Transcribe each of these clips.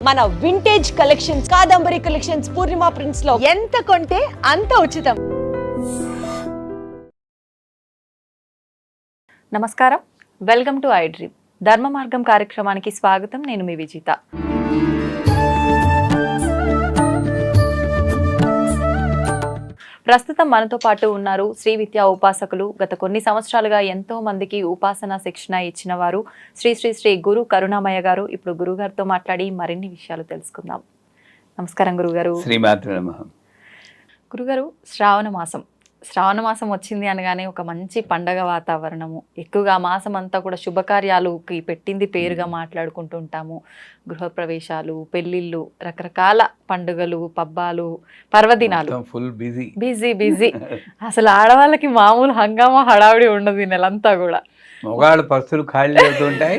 మన vintage collections, Kadambari collections, పూర్ణిమ prints లో ఎంత కొంటే అంత ఉచితం. నమస్కారం, వెల్కమ్ టు ఐ డ్రీమ్. ధర్మ మార్గం కార్యక్రమానికి స్వాగతం. నేను మీ విజిత. ప్రస్తుతం మనతో పాటు ఉన్నారు శ్రీ విద్యా ఉపాసకులు. గత కొన్ని సంవత్సరాలుగా ఎంతో మందికి ఉపాసన శిక్షణ ఇచ్చిన వారు శ్రీ శ్రీ శ్రీ గురు కరుణామయ్య గారు. ఇప్పుడు గురుగారితో మాట్లాడి మరిన్ని విషయాలు తెలుసుకుందాం. నమస్కారం గురుగారు. శ్రీమాత్రే నమః. గురుగారు, శ్రావణ మాసం వచ్చింది అనగానే ఒక మంచి పండగ వాతావరణము, ఎక్కువగా మాసం అంతా కూడా శుభకార్యాలుకి పెట్టింది పేరుగా మాట్లాడుకుంటూ ఉంటాము. గృహప్రవేశాలు, పెళ్ళిళ్ళు, రకరకాల పండుగలు, పబ్బాలు, పర్వదినాలు, ఫుల్ బిజీ బిజీ బిజీ. అసలు ఆడవాళ్ళకి మామూలు హంగామా హడావిడి ఉండదు ఈ నెలంతా కూడా. మగాళ్ళు పస్తులు ఖాళీ అవుతుంటాయి,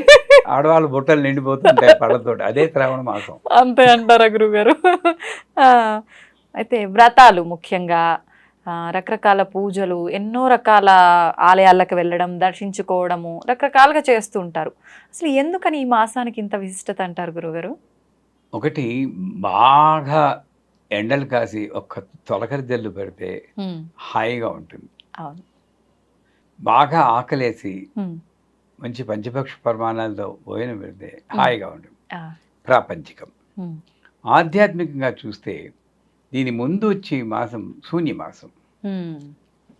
ఆడవాళ్ళు బుట్టలు నిండిపోతుంటాయి పళ్ళతో. అదే శ్రావణ మాసం. అంతే అంటారా గురుగారు? అయితే వ్రతాలు ముఖ్యంగా, రకరకాల పూజలు, ఎన్నో రకాల ఆలయాలకు వెళ్ళడం, దర్శించుకోవడము, రకరకాలుగా చేస్తూ ఉంటారు. అసలు ఎందుకని ఈ మాసానికి ఇంత విశిష్టత అంటారు గురుగారు? ఒకటి, బాగా ఎండలు కాసి ఒక్క తొలకరి జల్లు పెడితే హాయిగా ఉంటుంది. అవును. బాగా ఆకలేసి మంచి పంచపక్ష పరిమాణాలతో భోజనం పెడితే హాయిగా ఉంటుంది. ప్రాపంచికం. ఆధ్యాత్మికంగా చూస్తే దీని ముందు వచ్చే మాసం శూన్యమాసం.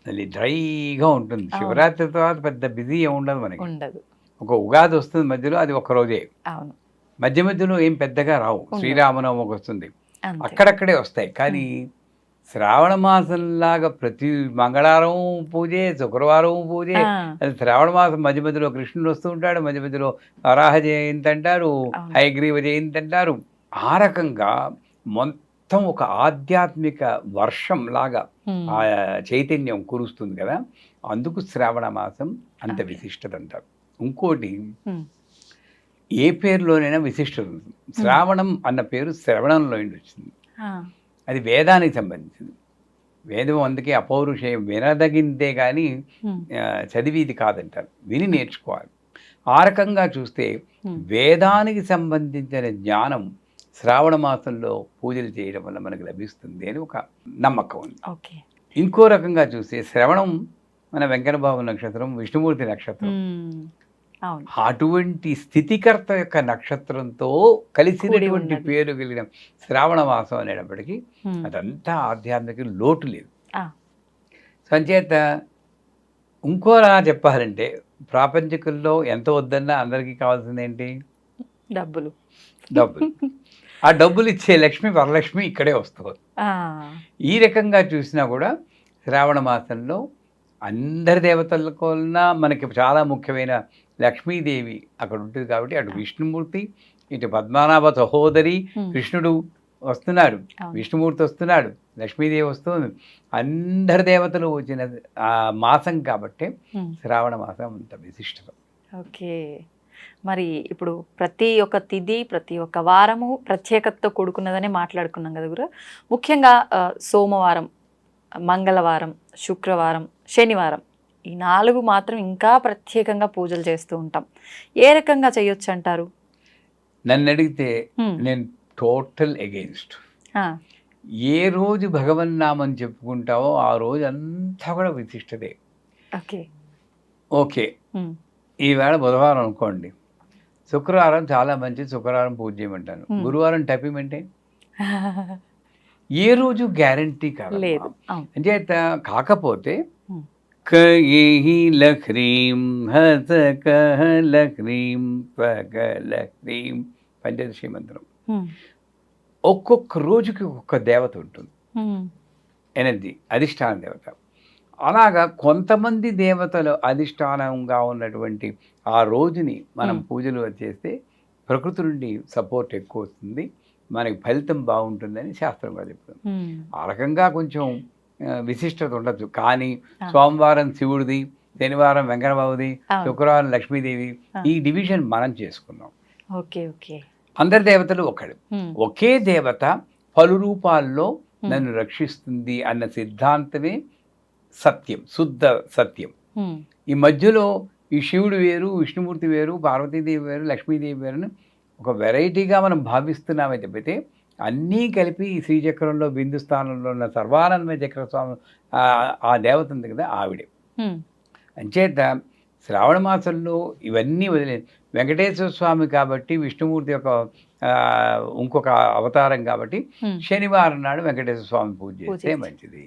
అది డ్రైగా ఉంటుంది. శివరాత్రి తర్వాత పెద్ద బిజీ ఉండదు మనకి. ఉండదు. ఒక ఉగాది వస్తుంది మధ్యలో, అది ఒక రోజే. అవును. మధ్యలో ఏం పెద్దగా రావు. శ్రీరామనవమికి వస్తుంది, అక్కడక్కడే వస్తాయి. కానీ శ్రావణ మాసంలాగా ప్రతి మంగళవారం పూజే, శుక్రవారం పూజే. అది శ్రావణ మాసం మధ్యలో కృష్ణుడు వస్తూ ఉంటాడు, మధ్యలో వరాహ జయంతి అంటారు, హయగ్రీవ జయంతి అంటారు. ఆ రకంగా మొత్తం ఒక ఆధ్యాత్మిక వర్షం లాగా ఆ చైతన్యం కురుస్తుంది కదా. అందుకు శ్రావణ మాసం అంత విశిష్టత అంటారు. ఇంకోటి, ఏ పేరులోనైనా విశిష్టత ఉంటుంది. శ్రావణం అన్న పేరు శ్రవణంలో వచ్చింది. అది వేదానికి సంబంధించింది. వేదం అందుకే అపౌరుషేయం, వినదగిందే కానీ చదివిది కాదంటారు. విని నేర్చుకోవాలి. ఆ రకంగా చూస్తే వేదానికి సంబంధించిన జ్ఞానం శ్రావణ మాసంలో పూజలు చేయడం వల్ల మనకు లభిస్తుంది అని ఒక నమ్మకం ఉంది. ఇంకో రకంగా చూస్తే శ్రవణం మన వెంకటబాబు నక్షత్రం, విష్ణుమూర్తి నక్షత్రం. అటువంటి స్థితికర్త యొక్క నక్షత్రంతో కలిసినటువంటి పేరు కలిగిన శ్రావణ మాసం అనేటప్పటికీ అదంతా ఆధ్యాత్మిక లోటు లేదు. సంచేత ఇంకోలా చెప్పాలంటే, ప్రాపంచికుల్లో ఎంత వద్దన్నా అందరికీ కావాల్సింది ఏంటి? డబ్బులు. ఆ డబ్బులు ఇచ్చే లక్ష్మి, వరలక్ష్మి ఇక్కడే వస్తుంది. ఈ రకంగా చూసినా కూడా శ్రావణ మాసంలో అందరి దేవతల కన్నా మనకి చాలా ముఖ్యమైన లక్ష్మీదేవి అక్కడ ఉంటుంది. కాబట్టి అటు విష్ణుమూర్తి, ఇటు పద్మనాభ సహోదరి కృష్ణుడు వస్తున్నాడు, విష్ణుమూర్తి వస్తున్నాడు, లక్ష్మీదేవి వస్తుంది. అందరి దేవతలు వచ్చిన ఆ మాసం కాబట్టి శ్రావణ మాసం అంత విశిష్టత. ఓకే. మరి ఇప్పుడు ప్రతి ఒక్క తిథి, ప్రతి ఒక్క వారము ప్రత్యేకతతో కూడుకున్నదని మాట్లాడుకున్నాం కదా గురు. ముఖ్యంగా సోమవారం, మంగళవారం, శుక్రవారం, శనివారం, ఈ 4 మాత్రం ఇంకా ప్రత్యేకంగా పూజలు చేస్తూ ఉంటాం. ఏ రకంగా చేయొచ్చు అంటారు? నన్ను అడిగితే నేను టోటల్ ఎగెయిన్స్ట్. ఏ రోజు భగవన్నామని చెప్పుకుంటావో ఆ రోజు అంతా కూడా విశిష్టతే. ఓకే, ఈవేళ బుధవారం అనుకోండి, శుక్రవారం చాలా మంచిది, శుక్రవారం పూజ చేయమంటాను. గురువారం టపిమంటే ఏ రోజు గ్యారంటీ కాదు. అంటే కాకపోతే కహ్రీం హసకహ్రీం పగలహ్రీం పంచదశి మంత్రం. ఒక్కొక్క రోజుకి ఒక్కొక్క దేవత ఉంటుంది, ఎనర్జీ, అధిష్టాన దేవత. అలాగా కొంతమంది దేవతలు అధిష్టానంగా ఉన్నటువంటి ఆ రోజుని మనం పూజలు చేస్తే ప్రకృతి నుండి సపోర్ట్ ఎక్కువ వస్తుంది, మనకి ఫలితం బాగుంటుందని శాస్త్రంగా చెప్తుంది. ఆ రకంగా కొంచెం విశిష్టత ఉండొచ్చు. కానీ సోమవారం శివుడిది, శనివారం వెంకటబాబుది, శుక్రవారం లక్ష్మీదేవి, ఈ డివిజన్ మనం చేసుకున్నాం. అందరి దేవతలు ఒకడు, ఒకే దేవత పలు రూపాల్లో నన్ను రక్షిస్తుంది అన్న సిద్ధాంతమే సత్యం, శుద్ధ సత్యం. ఈ మధ్యలో ఈ శివుడు వేరు, విష్ణుమూర్తి వేరు, పార్వతీదేవి వేరు, లక్ష్మీదేవి వేరుని ఒక వెరైటీగా మనం భావిస్తున్నామే తప్పితే అన్నీ కలిపి ఈ శ్రీచక్రంలో బిందు స్థానంలో ఉన్న సర్వానందమయ చక్ర స్వామి ఆ దేవత ఉంది కదా ఆవిడే. అంచేత శ్రావణ మాసంలో ఇవన్నీ వదిలే వెంకటేశ్వర స్వామి కాబట్టి విష్ణుమూర్తి యొక్క ఇంకొక అవతారం కాబట్టి శనివారం నాడు వెంకటేశ్వర స్వామి పూజ చేస్తే మంచిది.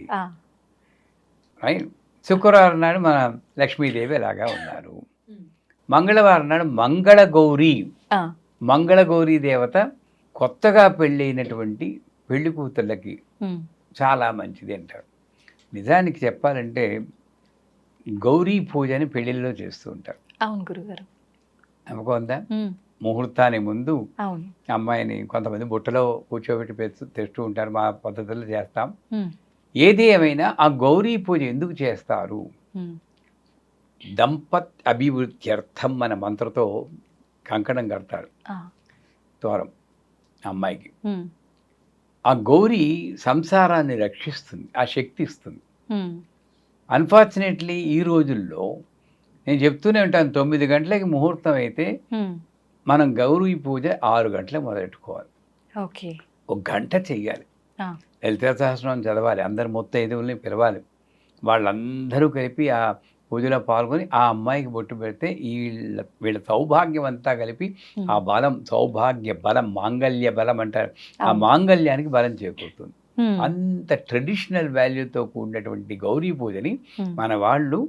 రైట్. శుక్రవారం నాడు మన లక్ష్మీదేవి ఎలాగా ఉన్నారు. మంగళవారం నాడు మంగళగౌరీ దేవత కొత్తగా పెళ్ళైనటువంటి పెళ్లి కూతుళ్ళకి చాలా మంచిది అంటారు. నిజానికి చెప్పాలంటే గౌరీ పూజని పెళ్లిళ్ళలో చేస్తూ ఉంటారు. అవును గురుగారు. నమ్మకం ఉందా? ముహూర్తానికి ముందు అమ్మాయిని కొంతమంది బుట్టలో కూర్చోబెట్టి తెస్తూ ఉంటారు. మా పద్ధతుల్లో చేస్తాం. ఏది ఏమైనా ఆ గౌరీ పూజ ఎందుకు చేస్తారు? దంపత్ అభివృద్ధ్యర్థం అనే మంత్రతో కంకణం కడతారు తోరం అమ్మాయికి. ఆ గౌరీ సంసారాన్ని రక్షిస్తుంది, ఆ శక్తి ఇస్తుంది. అన్ఫార్చునేట్లీ ఈ రోజుల్లో నేను చెప్తూనే ఉంటాను, 9 గంటలకి ముహూర్తం అయితే మనం గౌరీ పూజ 6 గంటలకు మొదలెట్టుకోవాలి. ఒక గంట చెయ్యాలి. లలితా సహస్రనామం చదవాలి. అందరు మొత్తం ఐదుగురిని పిలవాలి. వాళ్ళందరూ కలిపి ఆ పూజలో పాల్గొని ఆ అమ్మాయికి బొట్టు పెడితే వీళ్ళ సౌభాగ్యం అంతా కలిపి ఆ బలం, సౌభాగ్య బలం, మాంగళ్య బలం అంటారు, ఆ మాంగళ్యానికి బలం చేకూరుతుంది. అంత ట్రెడిషనల్ వాల్యూతో కూడినటువంటి గౌరీ పూజని మన వాళ్ళు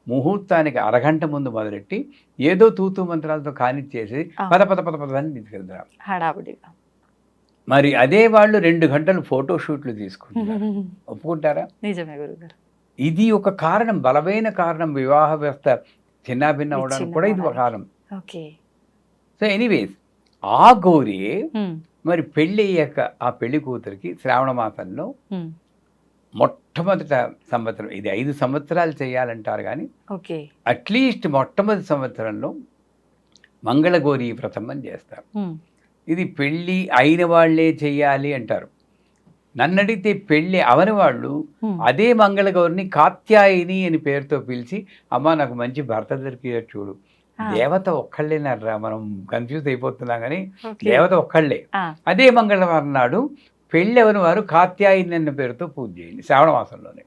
ముహూర్తానికి అరగంట ముందు మొదలెట్టి ఏదో తూతూ మంత్రాలతో కానిచ్చేసి పద పద పద పద అని తీసుకెళ్తారు హడావుడిగా. మరి అదే వాళ్ళు 2 గంటలు ఫోటోషూట్లు తీసుకుంటారు. ఒప్పుకుంటారా? నిజమే గురుగారు. ఇది ఒక కారణం, బలమైన కారణం. వివాహ వ్యవస్థ చిన్నాభిన్న అవడానికి కూడా ఇది ఒక కారణం. సో ఎనీవేస్ ఆ గౌరీ మరి పెళ్ళి అయ్యాక ఆ పెళ్లి కూతురికి శ్రావణ మాసంలో మొట్టమొదట సంవత్సరం, ఇది 5 సంవత్సరాలు చేయాలంటారు కానీ అట్లీస్ట్ మొట్టమొదటి సంవత్సరంలో మంగళగౌరీ వ్రతం అని చేస్తారు. ఇది పెళ్ళి అయిన వాళ్ళే చెయ్యాలి అంటారు. నన్ను అడిగితే పెళ్ళి అవని వాళ్ళు అదే మంగళగౌరిని కాత్యాయిని అని పేరుతో పిలిచి, అమ్మ నాకు మంచి భర్త దొరికేటట్టు చూడు. దేవత ఒక్కళ్ళేనర్రా, మనం కన్ఫ్యూజ్ అయిపోతున్నాం కానీ దేవత ఒక్కళ్ళే. అదే మంగళవారం నాడు పెళ్ళి అవని వారు కాత్యాయిని అన్న పేరుతో పూజ చేయండి శ్రావణ మాసంలోనే.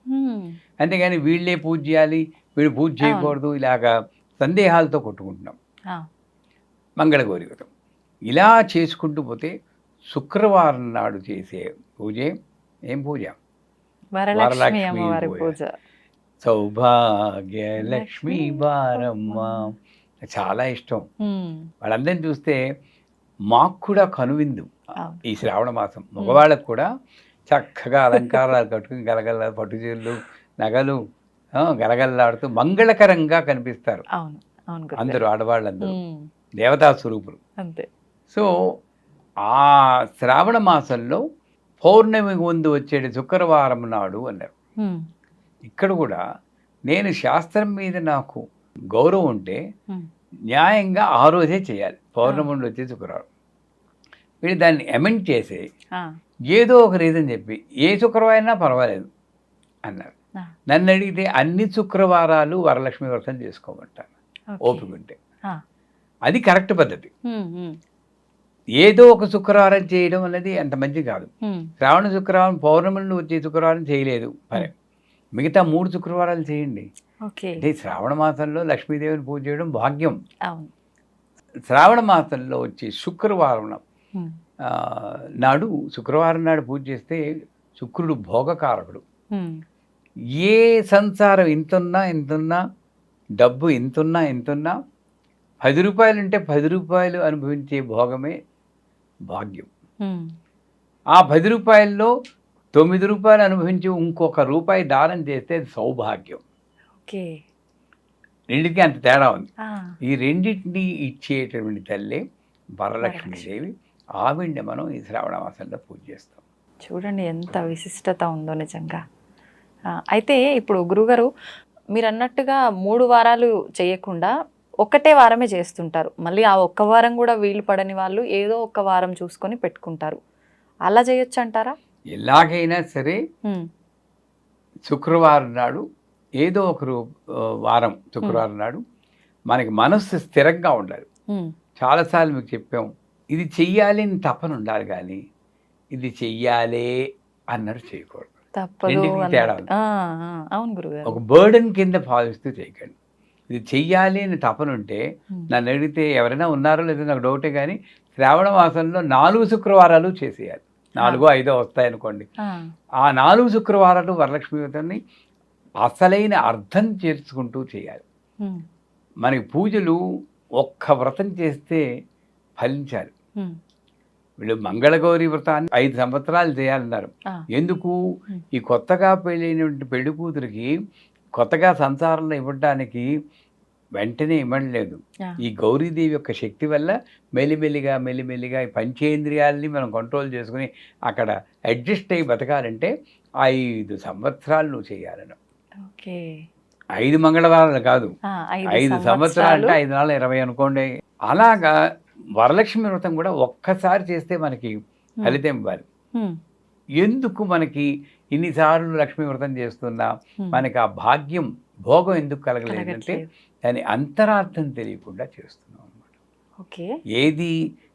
అంతేగాని వీళ్ళే పూజ చేయాలి, వీళ్ళు పూజ చేయకూడదు, ఇలాగా సందేహాలతో కొట్టుకుంటున్నాం. మంగళగౌరి వ్రతం ఇలా చేసుకుంటూ పోతే శుక్రవారం నాడు చేసే పూజే ఏం పూజ? వరలక్ష్మి పూజ. సౌభాగ్య లక్ష్మీ బారమ్మ చాలా ఇష్టం. వాళ్ళందరినీ చూస్తే మాకు కూడా కనువిందు ఈ శ్రావణ మాసం. మగవాళ్ళకు కూడా చక్కగా అలంకారాలు కట్టుకుని గలగల పట్టుచీరలు నగలు గలగల్లాడుతూ మంగళకరంగా కనిపిస్తారు అందరూ, ఆడవాళ్ళందరూ దేవతా స్వరూపులు. సో ఆ శ్రావణ మాసంలో పౌర్ణమి ముందు వచ్చేది శుక్రవారం నాడు అన్నారు. ఇక్కడ కూడా నేను శాస్త్రం మీద నాకు గౌరవం ఉంటే న్యాయంగా ఆ రోజే చేయాలి. పౌర్ణమి నుండి వచ్చే శుక్రవారం. వీళ్ళు దాన్ని అమెండ్ చేసి ఏదో ఒక రీజన్ చెప్పి ఏ శుక్రవారం అయినా పర్వాలేదు అన్నారు. నన్ను అడిగితే అన్ని శుక్రవారాలు వరలక్ష్మి వ్రతం చేసుకోమంటాను ఓపిక ఉంటే. అది కరెక్ట్ పద్ధతి. ఏదో ఒక శుక్రవారం చేయడం అనేది అంత మంచి కాదు. శ్రావణ శుక్రవారం పౌర్ణమి నుండి వచ్చే శుక్రవారం చేయలేదు, మిగతా 3 శుక్రవారాలు చేయండి. అంటే శ్రావణ మాసంలో లక్ష్మీదేవిని పూజ చేయడం భాగ్యం. శ్రావణ మాసంలో వచ్చే శుక్రవారం నాడు, శుక్రవారం నాడు పూజ చేస్తే శుక్రుడు భోగకారకుడు. ఏ సంసారం ఇంతున్నా డబ్బు ఇంతున్నా 10 రూపాయలు ఉంటే 10 రూపాయలు అనుభవించే భోగమే భాగ్యం. ఆ 10 రూపాయల్లో 9 రూపాయలు అనుభవించి ఇంకొక రూపాయి దానం చేస్తే అది సౌభాగ్యం. రెండింటికి అంత తేడా ఉంది. ఈ రెండింటిని ఇచ్చేటటువంటి తల్లి వరలక్ష్మీదేవి. ఆవిడ్ని మనం ఈ శ్రావణ మాసంలో పూజ చేస్తాం. చూడండి ఎంత విశిష్టత ఉందో నిజంగా. అయితే ఇప్పుడు గురుగారు మీరు అన్నట్టుగా 3 వారాలు చేయకుండా ఒకటే వారమే చేస్తుంటారు. మళ్ళీ ఆ ఒక్క వారం కూడా వీలు పడని వాళ్ళు ఏదో ఒక వారం చూసుకొని పెట్టుకుంటారు. అలా చేయొచ్చు అంటారా? ఎలాగైనా సరే శుక్రవారం నాడు ఏదో ఒక వారం శుక్రవారం నాడు మనకి మనస్సు స్థిరంగా ఉండాలి. చాలాసార్లు మీకు చెప్పాం, ఇది చెయ్యాలి అని తపన ఉండాలి, కానీ ఇది చెయ్యాలే అన్నట్టు చేయకూడదు. తప్పదు రెండింటికి తేడా అన్నట్టు. ఉంది. అవును గురుగారు. ఒక బర్డెన్ కింద భావిస్తూ చేయకండి. ఇది చెయ్యాలి అని తపన ఉంటే, నన్ను అడిగితే ఎవరైనా ఉన్నారో లేదో నాకు డౌటే, కానీ శ్రావణ మాసంలో 4 శుక్రవారాలు చేసేయాలి. 4, 5 వస్తాయనుకోండి, ఆ 4 శుక్రవారాలు వరలక్ష్మి వ్రతాన్ని అసలైన అర్థం చేర్చుకుంటూ చేయాలి. మనకి పూజలు ఒక్క వ్రతం చేస్తే ఫలించాలి. వీళ్ళు మంగళగౌరి వ్రతాన్ని 5 సంవత్సరాలు చేయాలన్నారు. ఎందుకు? ఈ కొత్తగా పెళ్ళైనటువంటి పెళ్లి కూతురికి కొత్తగా సంసారంలో ఇవ్వడానికి వెంటనే ఇవ్వలేదు. ఈ గౌరీదేవి యొక్క శక్తి వల్ల మెల్లిమెల్లిగా ఈ పంచేంద్రియాలని మనం కంట్రోల్ చేసుకుని అక్కడ అడ్జస్ట్ అయ్యి బతకాలంటే 5 సంవత్సరాలు నువ్వు చేయాలను. 5 మంగళవారాలు కాదు, 5 సంవత్సరాలు అంటే 5 నాలుగు 20 అనుకోండి. అలాగా వరలక్ష్మి వ్రతం కూడా ఒక్కసారి చేస్తే మనకి ఫలితం ఇవ్వాలి. ఎందుకు మనకి ఇన్నిసార్లు లక్ష్మీ వ్రతం చేస్తున్నా మనకి ఆ భాగ్యం భోగం ఎందుకు కలగలేదంటే దాని అంతరార్థం తెలియకుండా చేస్తున్నాం అన్నమాట. ఏది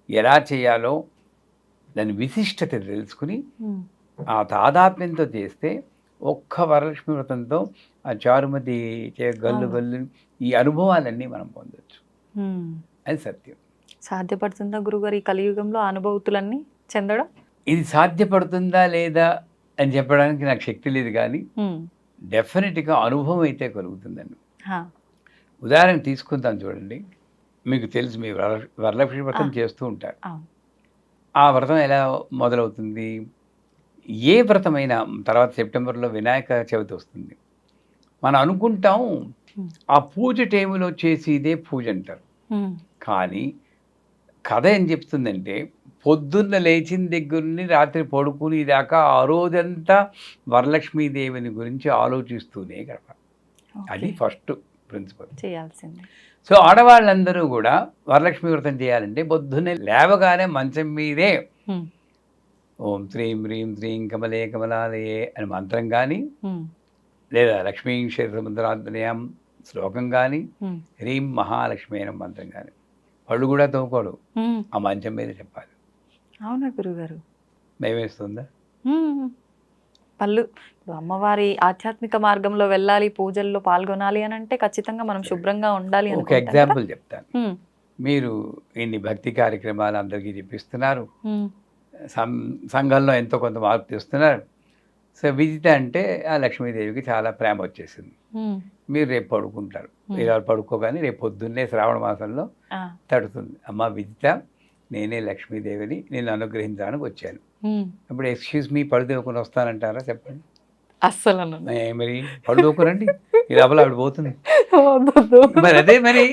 ఎలా చేయాలో దాని విశిష్టత తెలుసుకుని ఆ తాదాత్మ్యంతో చేస్తే ఒక్క వరలక్ష్మి వ్రతంతో ఆ చారుమతి గల్లు ఈ అనుభవాలన్నీ మనం పొందొచ్చు. అది సత్యం. సాధ్యపడుతుందా గురుగారు ఈ కలియుగంలో అనుభూతులన్నీ చెందడం? ఇది సాధ్యపడుతుందా లేదా అని చెప్పడానికి నాకు శక్తి లేదు, కానీ డెఫినెట్గా అనుభవం అయితే కలుగుతుందండి. ఉదాహరణ తీసుకుందాం చూడండి. మీకు తెలుసు, మీ వరలక్ష్మి వ్రతం చేస్తూ ఉంటారు. ఆ వ్రతం ఎలా మొదలవుతుంది? ఏ వ్రతమైనా తర్వాత సెప్టెంబర్లో వినాయక చవితి వస్తుంది. మనం అనుకుంటాం ఆ పూజ టైంలో చేసి ఇదే పూజ అంటారు. కానీ కథ ఏం చెప్తుందంటే, పొద్దున్న లేచిన దగ్గర నుండి రాత్రి పడుకుని దాకా ఆ రోజంతా వరలక్ష్మీదేవిని గురించి ఆలోచిస్తూనే గడపాలి. అది ఫస్ట్ ప్రిన్సిపల్ చేయాల్సింది. సో ఆడవాళ్ళందరూ కూడా వరలక్ష్మి వ్రతం చేయాలంటే పొద్దున్నే లేవగానే మంచం మీదే ఓం శ్రీం హ్రీం శ్రీం కమలే కమలాలయే అని మంత్రం కానీ, లేదా లక్ష్మీ క్షేత్రముద్రాంతనయం శ్లోకం కానీ, హ్రీం మహాలక్ష్మి అయిన మంత్రం కానీ, పళ్ళు కూడా తోకోడు, ఆ మంచం మీద చెప్పాలి. అవునా గురుగారు? భయమేస్తుందా? పళ్ళు ఇప్పుడు అమ్మవారి ఆధ్యాత్మిక మార్గంలో వెళ్ళాలి, పూజల్లో పాల్గొనాలి అని అంటే ఖచ్చితంగా మనం శుభ్రంగా ఉండాలి. ఒక ఎగ్జాంపుల్ చెప్తాను. మీరు ఇన్ని భక్తి కార్యక్రమాలు అందరికీ చెప్పిస్తున్నారు, సంఘంలో ఎంతో కొంత మార్పు తెస్తున్నారు. సో విజిత అంటే ఆ లక్ష్మీదేవికి చాలా ప్రేమ వచ్చేసింది. మీరు రేపు పడుకుంటారు, ఇలా పడుకోగానే రేపు పొద్దున్నే శ్రావణ మాసంలో తడుతుంది, అమ్మ విజిత నేనే లక్ష్మీదేవిని నేను అనుగ్రహించడానికి వచ్చాను. ఇప్పుడు ఎక్స్క్యూజ్ మీ పడుదోకుని వస్తానంటారా? చెప్పండి. అస్సలు మరి పడుదోకురండి, ఈ లోపల ఆవిడ పోతుంది. మరి అదే మరి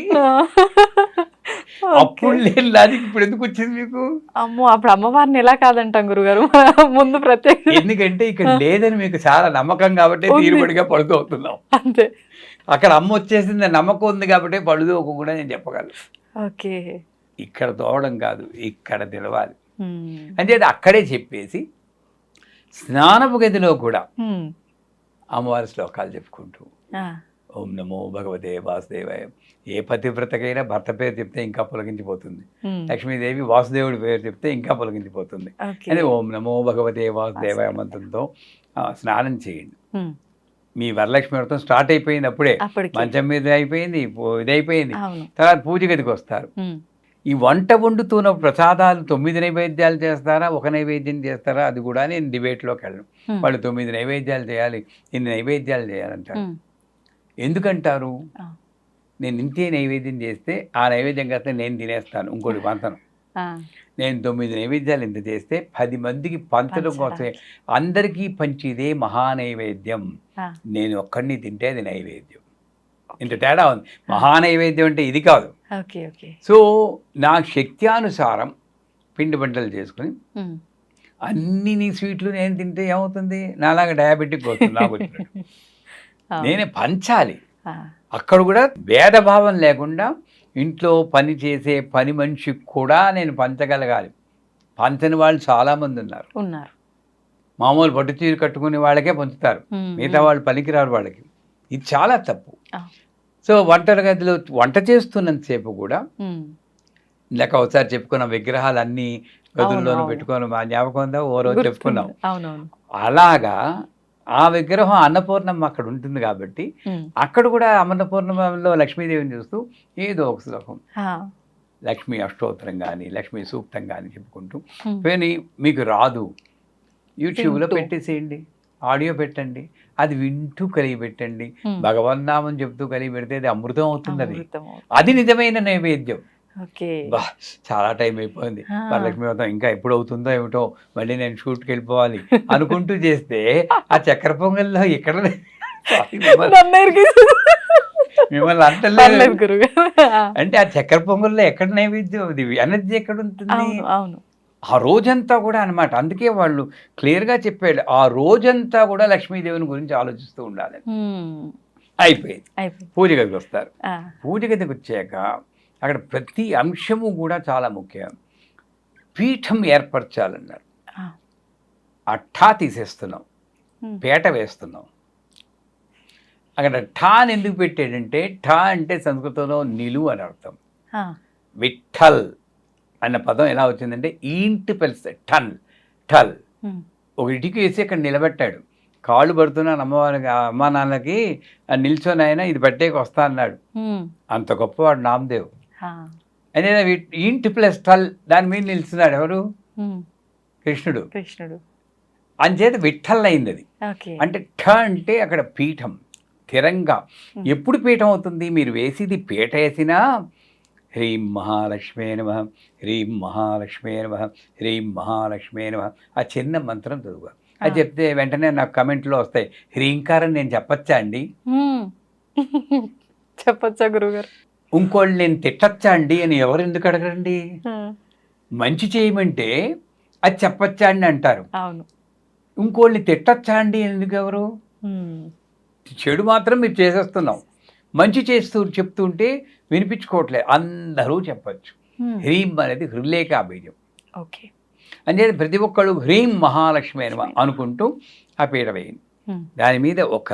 అప్పుడు లేని లాజిక్ ఇప్పుడు ఎందుకు వచ్చింది మీకు? అమ్మో, అప్పుడు అమ్మవారిని ఎలా కాదంటాం గురుగారు ముందు ప్రత్యేక. ఎందుకంటే ఇక్కడ లేదని మీకు చాలా నమ్మకం కాబట్టి తీరుబడిగా పడుకోవుతున్నాం అంతే. అక్కడ అమ్మ వచ్చేసింది నమ్మకం ఉంది కాబట్టి పడుదోకు కూడా నేను చెప్పగలను. ఓకే, ఇక్కడ తోవడం కాదు, ఇక్కడ తెలవాలి. అంటే అక్కడే చెప్పేసి స్నానపు గదిలో కూడా అమ్మవారి శ్లోకాలు చెప్పుకుంటూ ఓం నమో భగవతే వాసుదేవాయ. ఏ పతివ్రతకైనా భర్త పేరు చెప్తే ఇంకా పొలగించిపోతుంది, లక్ష్మీదేవి వాసుదేవుడి పేరు చెప్తే ఇంకా పొలగించిపోతుంది. అని ఓం నమో భగవతే వాసుదేవాయ మంత్రంతో స్నానం చేయండి. మీ వరలక్ష్మి వ్రతం స్టార్ట్ అయిపోయింది అప్పుడే, మంచం మీద అయిపోయింది, ఇదైపోయింది. తర్వాత పూజ గదికి వస్తారు. ఈ వంట వండుతున్న ప్రసాదాలు 9 నైవేద్యాలు చేస్తారా, 1 నైవేద్యం చేస్తారా, అది కూడా నేను డిబేట్లోకి వెళ్ళను. వాళ్ళు 9 నైవేద్యాలు చేయాలి, ఇన్ని నైవేద్యాలు చేయాలంటారు. ఎందుకంటారు? నేను ఇంతే నైవేద్యం చేస్తే ఆ నైవేద్యం కాస్త నేను తినేస్తాను, ఇంకోటి పంచను. నేను 9 నైవేద్యాలు ఇంత చేస్తే 10 మందికి పంచడం కోసం అందరికీ పంచిదే మహానైవేద్యం. నేను ఒక్కడిని తింటే అది నైవేద్యం. ఇంత తేడా ఉంది. మహానైవేద్యం అంటే ఇది కాదు. సో నా శక్త్యానుసారం పిండి వంటలు చేసుకుని అన్ని నీ స్వీట్లు నేను తింటే ఏమవుతుంది? నాలాగా డయాబెటిక్ వస్తుంది నాకు వచ్చినట్టు. నేనే పంచాలి. అక్కడ కూడా భేదభావం లేకుండా ఇంట్లో పని చేసే పని మనిషికి కూడా నేను పంచగలగాలి. పంచని వాళ్ళు చాలామంది ఉన్నారు. మామూలు పట్టు చీర కట్టుకునే వాళ్ళకే పంచుతారు, మిగతా వాళ్ళు పనికిరారు వాళ్ళకి. ఇది చాలా తప్పు. సో వంట గదిలో వంట చేస్తున్నంతసేపు కూడా ఇందాక ఒకసారి చెప్పుకున్న విగ్రహాలన్నీ గదుల్లోనూ అవును. పెట్టుకొని మా జ్ఞాపకం ఉందా ఓ రోజు చెప్పుకున్నాం. అవునవును. అలాగా ఆ విగ్రహం అన్నపూర్ణమ్మ అక్కడ ఉంటుంది కాబట్టి అక్కడ కూడా అన్నపూర్ణమ్మలో లక్ష్మీదేవిని చూస్తూ ఏదో ఒక శ్లోకం లక్ష్మీ అష్టోత్తరం కానీ లక్ష్మీ సూక్తం కానీ చెప్పుకుంటూ కానీ మీకు రాదు యూట్యూబ్లో వింటూ. పెట్టేసేయండి, ఆడియో పెట్టండి, అది వింటూ కలిగి పెట్టండి, భగవన్నామం చెప్తూ కలిగి పెడితే అది అమృతం అవుతుంది. అది నిజమైన నైవేద్యం. ఓకే. బా చాలా టైం అయిపోయింది, వరలక్ష్మి వ్రతం ఇంకా ఎప్పుడు అవుతుందో ఏమిటో, మళ్ళీ నేను షూట్కి వెళ్ళిపోవాలి అనుకుంటూ చేస్తే ఆ చక్కెర పొంగల్లో ఎక్కడ మిమ్మల్ని అంటలేదు. అంటే ఆ చక్కెర పొంగల్లో ఎక్కడ నైవేద్యం, అది ఎనర్జీ ఎక్కడ ఉంటుంది? అవును. ఆ రోజంతా కూడా అన్నమాట. అందుకే వాళ్ళు క్లియర్గా చెప్పాడు, ఆ రోజంతా కూడా లక్ష్మీదేవిని గురించి ఆలోచిస్తూ ఉండాలి. అయిపోయింది. పూజ గదికి వస్తారు. పూజ గదికి వచ్చాక అక్కడ ప్రతి అంశము కూడా చాలా ముఖ్యం. పీఠం ఏర్పరచాలన్నారు. ఆ ఠా తీసేస్తున్నాం, పేట వేస్తున్నాం. అక్కడ ఠా అని ఎందుకు పెట్టాడంటే, ఠా అంటే సంస్కృతంలో నిలువు అని అర్థం. విఠల్ అన్న పదం ఎలా వచ్చిందంటే ఈంటి పిలిస్తే టల్ టల్ ఒక ఇటుక వేసి అక్కడ నిలబెట్టాడు. కాళ్ళు పడుతున్నాను అమ్మవారికి, అమ్మా నాన్నకి నిల్చొని ఆయన ఇది పెట్టేకి వస్తా అన్నాడు. అంత గొప్పవాడు నామదేవ్. అదే ఈంటి ప్లస్ టల్ దాని మీద నిలుస్తున్నాడు ఎవరు? కృష్ణుడు. అంచేత విఠల్ అయింది అది. అంటే ఠ అంటే అక్కడ పీఠం స్థిరంగా. ఎప్పుడు పీఠం అవుతుంది? మీరు వేసేది పీట వేసినా హ్రీం మహాలక్ష్మే నమః, హ్రీం మహాలక్ష్మే నమః, హ్రీం మహాలక్ష్మే నమః ఆ చిన్న మంత్రం చదువు. అది చెప్తే వెంటనే నాకు కమెంట్లో వస్తాయి, హ్రీంకారం నేను చెప్పచ్చా అండి? చెప్పచ్చా గురువుగారు? ఇంకోళ్ళు నేను తిట్టచ్చా అండి అని ఎవరు ఎందుకు అడగరండి? మంచి చేయమంటే అది చెప్పచ్చా అండి అంటారు. ఇంకోళ్ళని తిట్టచ్చా అండి ఎందుకు ఎవరు? చెడు మాత్రం మీరు చేసేస్తున్నాం, మంచి చేస్తూ చెప్తుంటే వినిపించుకోవట్లేదు, అందరూ చెప్పచ్చు. హ్రీం అనేది హృలేఖ బీజం. అంటే ప్రతి ఒక్కళ్ళు హ్రీం మహాలక్ష్మి అని అనుకుంటూ ఆ పీట వేయండి. దాని మీద ఒక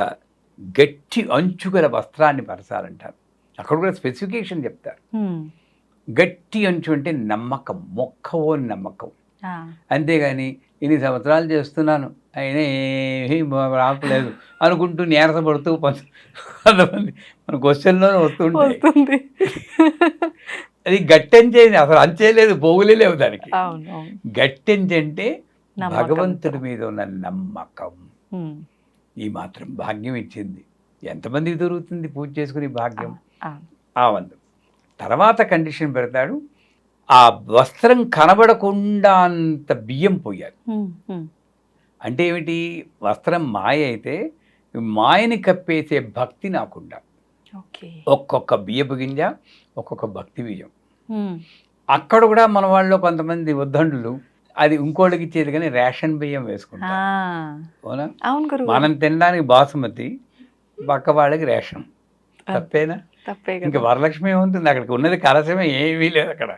గట్టి అంచుగల వస్త్రాన్ని పరచాలంటారు. అక్కడ కూడా స్పెసిఫికేషన్ చెప్తారు. గట్టి అంచు అంటే నమ్మకం, మొక్కవోని నమ్మకం. అంతేగాని ఇన్ని సంవత్సరాలు చేస్తున్నాను అయినా ఏమీ రావట్లేదు అనుకుంటూ నీరసపడుతూ కొంతమంది మన క్వశ్చన్లోనే వస్తుంటుంది. అది గట్టెంచే, అసలు అంచేలేదు, పోగులే లేవు దానికి. గట్టెంచి అంటే భగవంతుడి మీద ఉన్న నమ్మకం. ఈ మాత్రం భాగ్యం ఇచ్చింది. ఎంతమందికి దొరుకుతుంది పూజ చేసుకుని భాగ్యం? ఆ వంద తర్వాత కండిషన్ పెడతాడు, ఆ వస్త్రం కనబడకుండా అంత బియ్యం పోయాలి. అంటే ఏమిటి? వస్త్రం మాయ అయితే మాయని కప్పేసే భక్తి నాకుండా ఒక్కొక్క బియ్యపు గింజ, ఒక్కొక్క భక్తి బియ్యం. అక్కడ కూడా మన వాళ్ళు కొంతమంది ఉద్దండులు అది ఇంకోళ్ళకి ఇచ్చేది కానీ రేషన్ బియ్యం వేసుకుంటారు. అవునా? మనం తినడానికి బాసుమతి, పక్క వాళ్ళకి రేషన్. తప్పేనా? ఇంకా వరలక్ష్మి ఏముంటుంది? అక్కడికి ఉన్నది కలశమే, ఏమీ లేదు అక్కడ.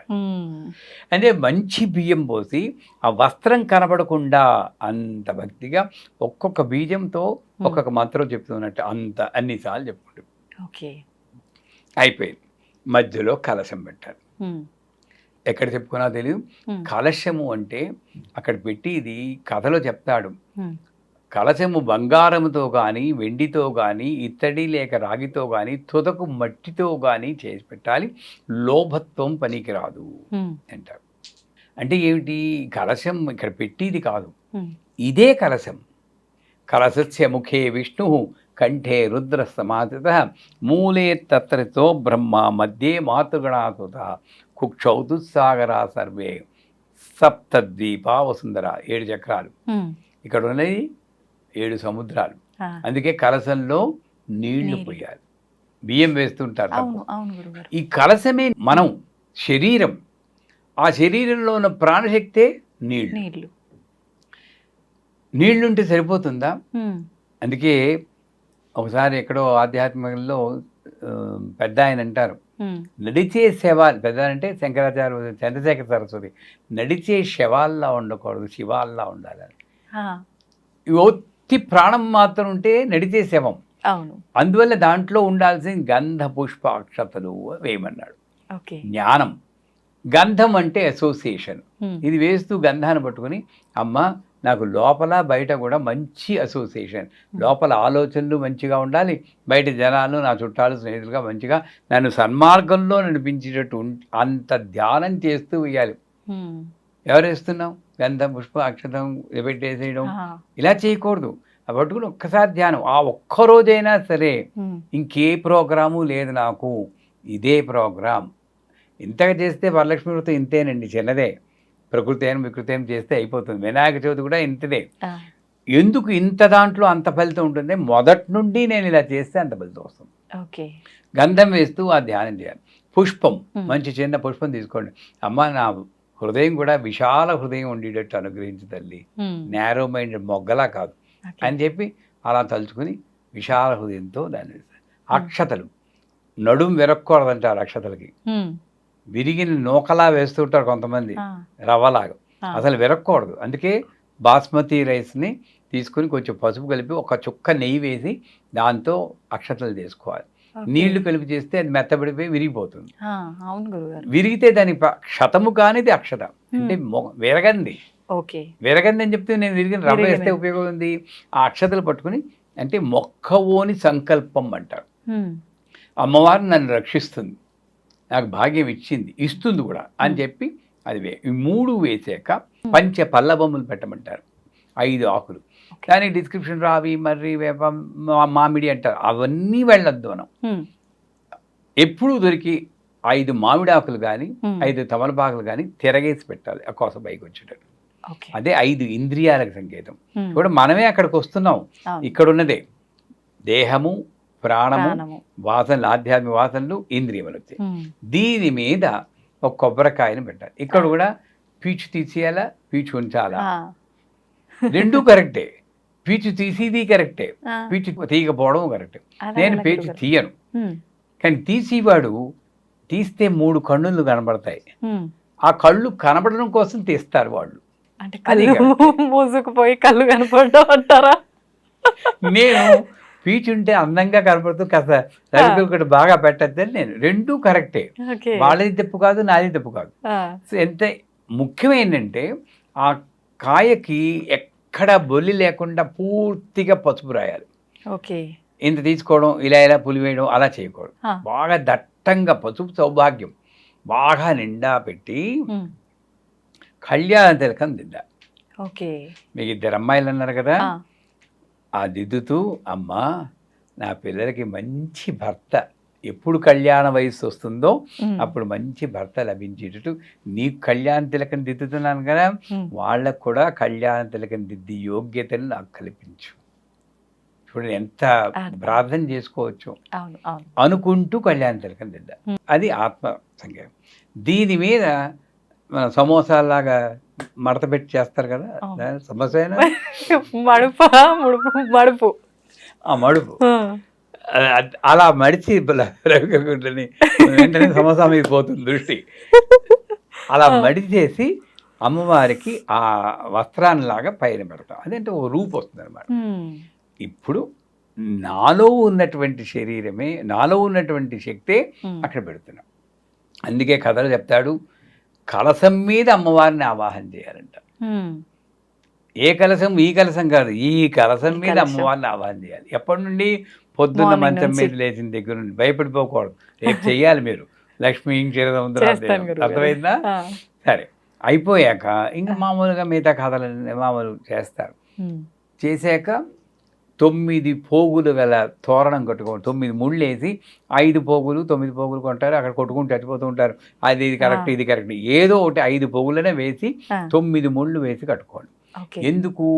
అంటే మంచి బియ్యం పోసి ఆ వస్త్రం కనబడకుండా అంత భక్తిగా ఒక్కొక్క బీజంతో ఒక్కొక్క మంత్రం చెప్తున్నట్టు అంత అన్నిసార్లు చెప్పుకుంటాం. అయిపోయింది. మధ్యలో కలశం పెట్టారు. ఎక్కడ చెప్పుకున్నా తెలియదు. కలశము అంటే అక్కడ పెట్టి ఇది కథలో చెప్తాడు. కలశము బంగారముతో కానీ, వెండితో కానీ, ఇత్తడి లేక రాగితో కానీ, తుదకు మట్టితో కానీ చేసి పెట్టాలి. లోభత్వం పనికిరాదు అంటారు. అంటే ఏమిటి? కలశం ఇక్కడ పెట్టిది కాదు, ఇదే కలశం. కలశస్య ముఖే విష్ణు, కంఠే రుద్ర సమాధిత, మూలే తత్రతో బ్రహ్మ, మధ్యే మాతృగణాసుత, కుక్షౌ దుస్సాగరా సర్వే, సప్తద్వీపా వసుంధర. 7 చక్రాలు ఇక్కడ ఉన్నది, 7 సముద్రాలు. అందుకే కలశంలో నీళ్లు పోయాలి. బియ్యం వేస్తుంటారు. ఈ కలశమే మనం శరీరం. ఆ శరీరంలో ఉన్న ప్రాణశక్తే నీళ్లు. నీళ్లుంటే సరిపోతుందా? అందుకే ఒకసారి ఎక్కడో ఆధ్యాత్మికంలో పెద్ద ఆయన అంటారు, నడిచే శవాలు, పెద్ద అంటే శంకరాచార్య చంద్రశేఖర సరస్వతి, నడిచే శవాల్లా ఉండకూడదు, శివాల్లా ఉండాలని. ప్రాణం మాత్రం ఉంటే నడిచే శవం. అందువల్ల దాంట్లో ఉండాల్సిన గంధ పుష్ప అక్షతలు వేయమన్నాడు. జ్ఞానం గంధం అంటే అసోసియేషన్. Hmm. ఇది వేస్తూ గంధాన్ని పట్టుకుని అమ్మ నాకు లోపల బయట కూడా మంచి అసోసియేషన్, లోపల ఆలోచనలు మంచిగా ఉండాలి, బయట జనాలు నా చుట్టాలు స్నేహితులుగా మంచిగా నన్ను సన్మార్గంలో నడిపించేటట్టు అంత ధ్యానం చేస్తూ వేయాలి. Hmm. ఎవరు వేస్తున్నాం? గంధం, పుష్ప, అక్షతం పెట్టేసేయడం ఇలా చేయకూడదు. ఆ పట్టుకుని ఒక్కసారి ధ్యానం, ఆ ఒక్కరోజైనా సరే ఇంకే ప్రోగ్రాము లేదు నాకు, ఇదే ప్రోగ్రాం. ఇంతగా చేస్తే వరలక్ష్మి వ్రతం ఇంతేనండి, చిన్నదే. ప్రకృతి అయిన వికృతి అయిన చేస్తే అయిపోతుంది. వినాయక చవితి కూడా ఇంతదే. ఎందుకు ఇంత దాంట్లో అంత ఫలితం ఉంటుంది? మొదటి నుండి నేను ఇలా చేస్తే అంత ఫలితం వస్తుంది. ఓకే. గంధం వేస్తూ ఆ ధ్యానం చేయాలి. పుష్పం, మంచి చిన్న పుష్పం తీసుకోండి. అమ్మ నా హృదయం కూడా విశాల హృదయం ఉండేటట్టు అనుగ్రహించు తల్లి, నేరో మైండెడ్ మొగ్గలా కాదు అని చెప్పి అలా తలుచుకుని విశాల హృదయంతో దాన్ని వేస్తారు. అక్షతలు, నడుము విరక్కూడదంటారు అక్షతలకి. విరిగిన నూకలా వేస్తుంటారు కొంతమంది, రవ్వలాగా. అసలు విరక్కూడదు. అందుకే బాస్మతి రైస్ని తీసుకుని కొంచెం పసుపు కలిపి ఒక చుక్క నెయ్యి వేసి దాంతో అక్షతలు చేసుకోవాలి. నీళ్లు కలిపి చేస్తే అది మెత్తబడిపోయి విరిగిపోతుంది. అవును గురుగారు. విరిగితే దాని క్షతము కానిది అక్షత అంటే విరగంది. ఓకే. విరగంది అని చెప్తే నేను విరిగిన రవ్వ వేస్తే ఉపయోగం ఉంది. ఆ అక్షతలు పట్టుకుని అంటే మొక్కవోని సంకల్పం అంటారు. అమ్మవారు నన్ను రక్షిస్తుంది, నాకు భాగ్యం ఇచ్చింది, ఇస్తుంది కూడా అని చెప్పి అది ఈ 3 వేసాక పంచ పల్లవములు పెట్టమంటారు. 5 ఆకులు. దానికి డిస్క్రిప్షన్ రావి, మర్రి, వేప, మామిడి అంటారు. అవన్నీ వెళ్ళొద్దు మనం. ఎప్పుడు దొరికి 5 మామిడి ఆకులు కానీ 5 తమలపాకులు కానీ తిరగేసి పెట్టాలి ఆ కోస పైకి వచ్చేటట్టు. అదే 5 ఇంద్రియాలకు సంకేతం. ఇప్పుడు మనమే అక్కడికి వస్తున్నాం. ఇక్కడ ఉన్నదే దేహము, ప్రాణము, వాసనలు, ఆధ్యాత్మిక వాసనలు, ఇంద్రియములు వచ్చాయి. దీని మీద ఒక కొబ్బరికాయని పెట్టాలి. ఇక్కడ కూడా పీచు తీసేయాలా, పీచు ఉంచాలా, రెండూ కరెక్టే. పీచు తీసేది కరెక్టే, పీచు తీయకపోవడం కరెక్టే. నేను పీచు తీయను, కానీ తీసేవాడు తీస్తే 3 కన్నులు కనబడతాయి. ఆ కళ్ళు కనబడడం కోసం తీస్తారు వాళ్ళు. మూసుకుపోయి కళ్ళు కనపడడం అంటారా? నేను పీచుంటే అందంగా కనపడుతూ కాస్త నలుగురు కూడా బాగా పెట్టద్దని నేను. రెండూ కరెక్టే. వాళ్ళది తప్పు కాదు, నాది తప్పు కాదు. సో ఎంత ముఖ్యం ఏంటంటే ఆ కాయకి ఎక్కడ బొల్లి లేకుండా పూర్తిగా పసుపు రాయాలి. ఓకే. ఇంత తీసుకోవడం, ఇలా పులివేయడం అలా చేయకూడదు. బాగా దట్టంగా పసుపు సౌభాగ్యం బాగా నిండా పెట్టి కళ్యాణ తిలకం దిద్దా. ఓకే. మీకు 2 అమ్మాయిలు అన్నారు కదా, ఆ దిద్దుతూ అమ్మ నా పిల్లలకి మంచి భర్త, ఎప్పుడు కళ్యాణ వయస్సు వస్తుందో అప్పుడు మంచి భర్త లభించేటట్టు నీకు కళ్యాణ తిలకం దిద్దుతున్నాను కదా, వాళ్ళకు కూడా కళ్యాణ తిలకం దిద్ది యోగ్యతను నాకు కల్పించు. చూడండి ఎంత ప్రార్థన చేసుకోవచ్చు అనుకుంటూ కళ్యాణ తిలకం దిద్దా. అది ఆత్మ సంకేతం. దీని మీద మన సమోసాలాగా మడత పెట్టి చేస్తారు కదా, సమోసా మడుపు ఆ మడుపు అలా మడిచి రవికుంటని వెంటనే సమోసా మీద పోతుంది దృష్టి. అలా మడిచేసి అమ్మవారికి ఆ వస్త్రాన్ని లాగా పైన పెడతాం. అదేంటే ఓ రూపు వస్తుంది అనమాట. ఇప్పుడు నాలో ఉన్నటువంటి శరీరమే, నాలో ఉన్నటువంటి శక్తే అక్కడ పెడుతున్నాం. అందుకే కథలు చెప్తాడు, కలశం మీద అమ్మవారిని ఆవాహన చేయాలంట. ఏ కలశం? ఈ కలశం కాదు, ఈ కలశం మీద అమ్మవారిని ఆవాహన చేయాలి. ఎప్పటి నుండి? పొద్దున్న మంచం మీద లేచిన దగ్గర నుండి. భయపడిపోకూడదు, రేపు చెయ్యాలి మీరు. లక్ష్మీ అర్థమైందా? సరే, అయిపోయాక ఇంకా మామూలుగా మిగతా కథలు మామూలు చేస్తారు. చేశాక 9 పోగులు గల తోరణం కట్టుకోండి. 9 ముళ్ళు వేసి 5 పోగులు 9 పోగులు కొంటారు. అక్కడ కొట్టుకుంటూ చచ్చిపోతూ ఉంటారు. అది ఇది కరెక్ట్, ఇది కరెక్ట్, ఏదో ఒకటి 5 పోగులనే వేసి 9 ముళ్ళు వేసి కట్టుకోండి. ఎందుకు?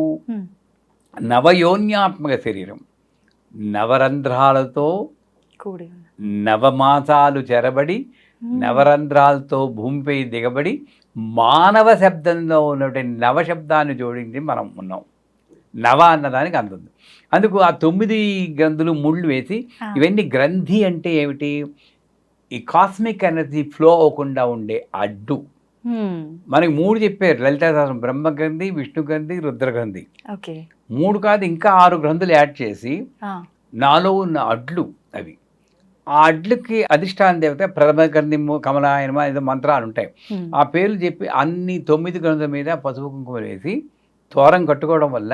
నవయోన్యాత్మక శరీరం, నవరంధ్రాలతో నవమాసాలు చెరబడి నవరంధ్రాలతో భూమిపై దిగబడి మానవ శబ్దంలో ఉన్నటువంటి నవశబ్దాన్ని జోడించి మనం ఉన్నాం. నవ అన్నదానికి అందుంది. అందుకు ఆ 9 గ్రంథులు ముళ్ళు వేసి, ఇవన్నీ గ్రంథి అంటే ఏమిటి? ఈ కాస్మిక్ ఎనర్జీ ఫ్లో అవ్వకుండా ఉండే అడ్డు. మనకి 3 చెప్పారు లలితా సహస్రం, బ్రహ్మగ్రంథి, విష్ణు గ్రంథి, రుద్రగ్రంథి. 3 కాదు ఇంకా 6 గ్రంథులు యాడ్ చేసి నాలో ఉన్న అడ్లు అవి ఆ అడ్లుకి అధిష్టాన దేవత ప్రథమ గంధిము కమలాయనమ ఏదో మంత్రాలు ఉంటాయి. ఆ పేర్లు చెప్పి అన్ని 9 గంధుల మీద పసుపు కుంకుమ వేసి తోరం కట్టుకోవడం వల్ల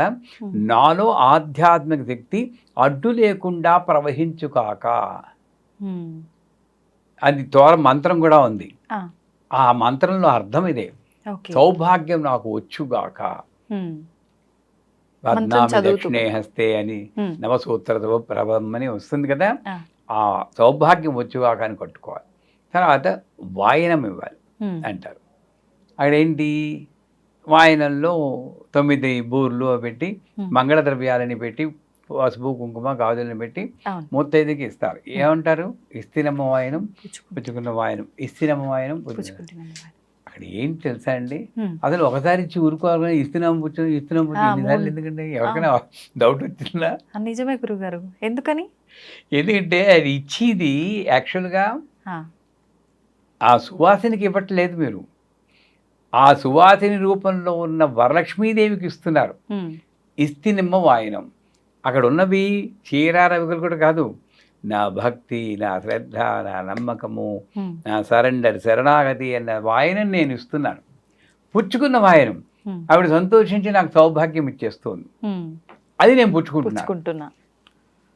నాలో ఆధ్యాత్మిక శక్తి అడ్డు లేకుండా ప్రవహించుకాక. అది తోరం మంత్రం కూడా ఉంది. ఆ మంత్రంలో అర్థం ఇదే, సౌభాగ్యం నాకు వచ్చుగాక. పద్నామి దక్షిణే హస్తే అని నవసూత్ర ప్రభం అని వస్తుంది కదా, ఆ సౌభాగ్యం వచ్చుగాక అని కట్టుకోవాలి. తర్వాత వాయనం ఇవ్వాలి అంటారు. అక్కడేంటి, వాయనంలో 9 బూర్లు పెట్టి మంగళ ద్రవ్యాలని పెట్టి పసుపు కుంకుమ గాజులను పెట్టి ముత్తైదుకి ఇస్తారు. ఏమంటారు, ఇస్తినమ్మ వాయనం పుచ్చుకున్న వాయనం, ఇస్తినమ్మ వాయనం అక్కడ ఏంటి తెలుసా అండి, అసలు ఒకసారి ఇచ్చి ఊరుకోవాలని ఇస్తున్నాం ఎందుకంటే ఎవరికైనా డౌట్ వచ్చిందా? నిజమే గురుగారు, ఎందుకని? ఎందుకంటే అది ఇచ్చేది యాక్చువల్గా ఆ సువాసినికి ఇవ్వట్లేదు మీరు, ఆ సువాసిని రూపంలో ఉన్న వరలక్ష్మీదేవికి ఇస్తున్నారు. ఇస్తినిమ్మ వాయనం. అక్కడ ఉన్నవి చీరారవికలు కూడా కాదు, నా భక్తి, నా శ్రద్ధ, నా నమ్మకము, నా సరెండర్, శరణాగతి అన్న వాయనం నేను ఇస్తున్నాను. పుచ్చుకున్న వాయనం ఆవిడ సంతోషించి నాకు సౌభాగ్యం ఇచ్చేస్తుంది, అది నేను పుచ్చుకుంటున్నా.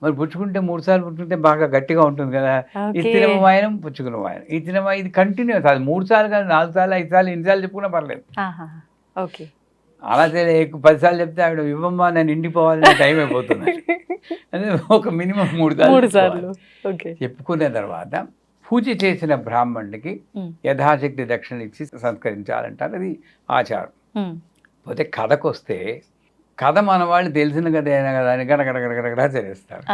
మరి పుచ్చుకుంటే 3 సార్లు పుచ్చుకుంటే బాగా గట్టిగా ఉంటుంది కదా. ఇస్తినమ్మ వాయనం పుచ్చుకున్న వాయనం, ఇస్తినమ్మ ఇది కంటిన్యూ అది 3 సార్లు కాదు, 4 సార్లు 5 సార్లు ఎన్నిసార్లు చెప్పుకున్నా పర్లేదు. అలా 10 సార్లు చెప్తే ఆవిడ ఇవ్వమ్మా నేను ఇండిపోవాలని టైం అయిపోతుంది. అదే ఒక మినిమం 3 సార్లు చెప్పుకున్న తర్వాత పూజ చేసిన బ్రాహ్మణుడికి యథాశక్తి దక్షిణ ఇచ్చి సంస్కరించాలంటారు, అది ఆచారం. పోతే కథకు వస్తే, కథ మన వాళ్ళు తెలిసిన కథ అయినా కదా అని గడగడగడగడగడా చేస్తారు.